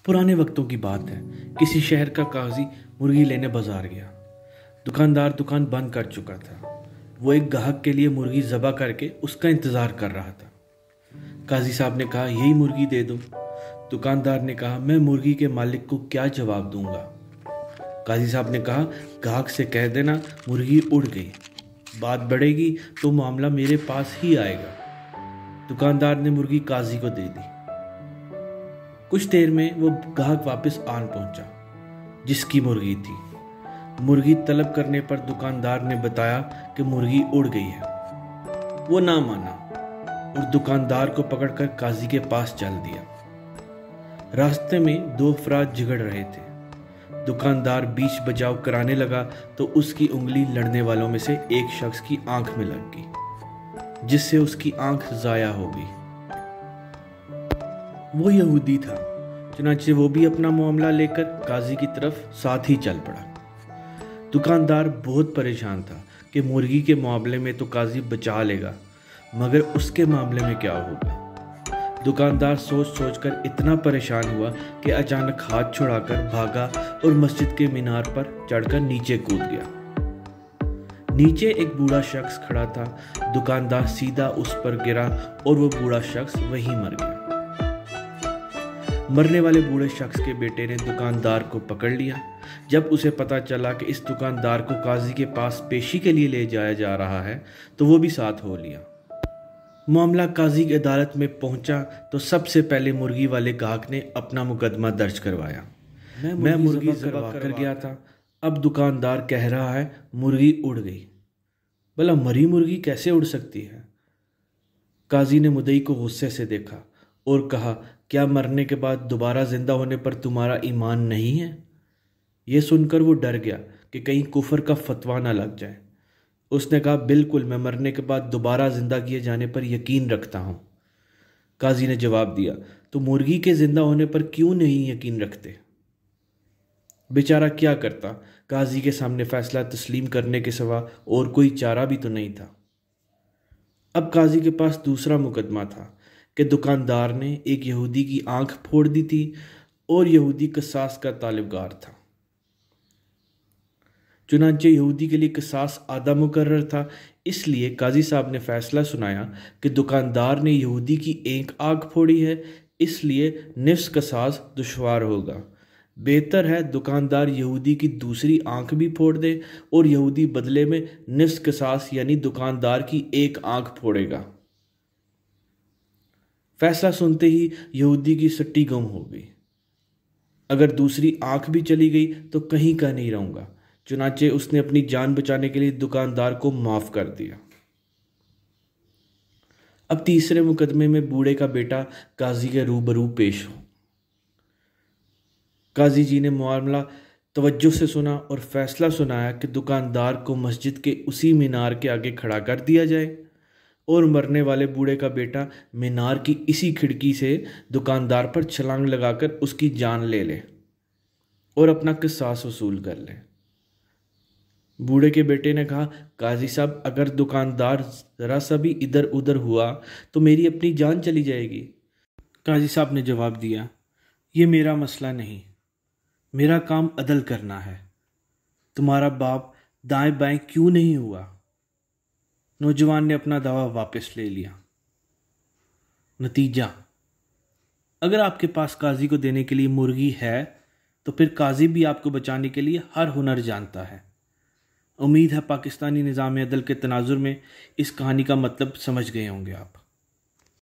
पुराने वक्तों की बात है। किसी शहर का काजी मुर्गी लेने बाजार गया। दुकानदार दुकान बंद कर चुका था। वो एक ग्राहक के लिए मुर्गी ज़बह करके उसका इंतज़ार कर रहा था। काजी साहब ने कहा, यही मुर्गी दे दूं। दुकानदार ने कहा, मैं मुर्गी के मालिक को क्या जवाब दूंगा। काजी साहब ने कहा, ग्राहक से कह देना मुर्गी उड़ गई, बात बढ़ेगी तो मामला मेरे पास ही आएगा। दुकानदार ने मुर्गी काजी को दे दी। कुछ देर में वो ग्राहक वापस आन पहुंचा जिसकी मुर्गी थी। मुर्गी तलब करने पर दुकानदार ने बताया कि मुर्गी उड़ गई है। वो ना माना और दुकानदार को पकड़कर काजी के पास चल दिया। रास्ते में दो अफराद झगड़ रहे थे। दुकानदार बीच बचाव कराने लगा तो उसकी उंगली लड़ने वालों में से एक शख्स की आंख में लग गई, जिससे उसकी आंख जाया हो गई। वो यहूदी था, चुनांचे वो भी अपना मामला लेकर काजी की तरफ साथ ही चल पड़ा। दुकानदार बहुत परेशान था कि मुर्गी के मामले में तो काजी बचा लेगा, मगर उसके मामले में क्या होगा। दुकानदार सोच सोचकर इतना परेशान हुआ कि अचानक हाथ छुड़ाकर भागा और मस्जिद के मीनार पर चढ़कर नीचे कूद गया। नीचे एक बूढ़ा शख्स खड़ा था। दुकानदार सीधा उस पर गिरा और वो बूढ़ा शख्स वहीं मर गया। मरने वाले बूढ़े शख्स के बेटे ने दुकानदार को पकड़ लिया। जब उसे पता चला कि इस दुकानदार को काजी के पास पेशी के लिए ले जाया जा रहा है तो वो भी साथ हो लिया। मामला काजी की अदालत में पहुंचा तो सबसे पहले मुर्गी वाले ग्राहक ने अपना मुकदमा दर्ज करवाया। मैं मुर्गी ज़बह कर गया था, अब दुकानदार कह रहा है मुर्गी उड़ गई। भला मरी मुर्गी कैसे उड़ सकती है। काजी ने मुद्दई को गुस्से से देखा और कहा, क्या मरने के बाद दोबारा जिंदा होने पर तुम्हारा ईमान नहीं है। यह सुनकर वो डर गया कि कहीं कुफर का फतवा ना लग जाए। उसने कहा, बिल्कुल, मैं मरने के बाद दोबारा जिंदा किए जाने पर यकीन रखता हूँ। काजी ने जवाब दिया, तो मुर्गी के जिंदा होने पर क्यों नहीं यकीन रखते। बेचारा क्या करता। काजी के सामने फैसला तस्लीम करने के सिवा और कोई चारा भी तो नहीं था। अब काजी के पास दूसरा मुकदमा था कि दुकानदार ने एक यहूदी की आंख फोड़ दी थी और यहूदी कसास का तालिबगार था। चुनांचे यहूदी के लिए कसास आधा मुकर्रर था, इसलिए काजी साहब ने फैसला सुनाया कि दुकानदार ने यहूदी की एक आंख फोड़ी है, इसलिए निफ्स कसास दुश्वार होगा। बेहतर है दुकानदार यहूदी की दूसरी आंख भी फोड़ दे और यहूदी बदले में निफ्स कसास यानी दुकानदार की एक आंख फोड़ेगा। फैसला सुनते ही यहूदी की सट्टी गुम हो गई। अगर दूसरी आंख भी चली गई तो कहीं का नहीं रहूंगा। चुनांचे उसने अपनी जान बचाने के लिए दुकानदार को माफ कर दिया। अब तीसरे मुकदमे में बूढ़े का बेटा काजी के रूबरू पेश हो। काजी जी ने मामला तवज्जो से सुना और फैसला सुनाया कि दुकानदार को मस्जिद के उसी मीनार के आगे खड़ा कर दिया जाए और मरने वाले बूढ़े का बेटा मीनार की इसी खिड़की से दुकानदार पर छलांग लगाकर उसकी जान ले ले और अपना किसास वसूल कर ले। बूढ़े के बेटे ने कहा, काजी साहब, अगर दुकानदार ज़रा सा भी इधर उधर हुआ तो मेरी अपनी जान चली जाएगी। काजी साहब ने जवाब दिया, ये मेरा मसला नहीं, मेरा काम अदल करना है। तुम्हारा बाप दाएं बाएं क्यों नहीं हुआ। नौजवान ने अपना दावा वापस ले लिया। नतीजा, अगर आपके पास काजी को देने के लिए मुर्गी है तो फिर काजी भी आपको बचाने के लिए हर हुनर जानता है। उम्मीद है पाकिस्तानी निज़ाम अदल के तनाजुर में इस कहानी का मतलब समझ गए होंगे आप।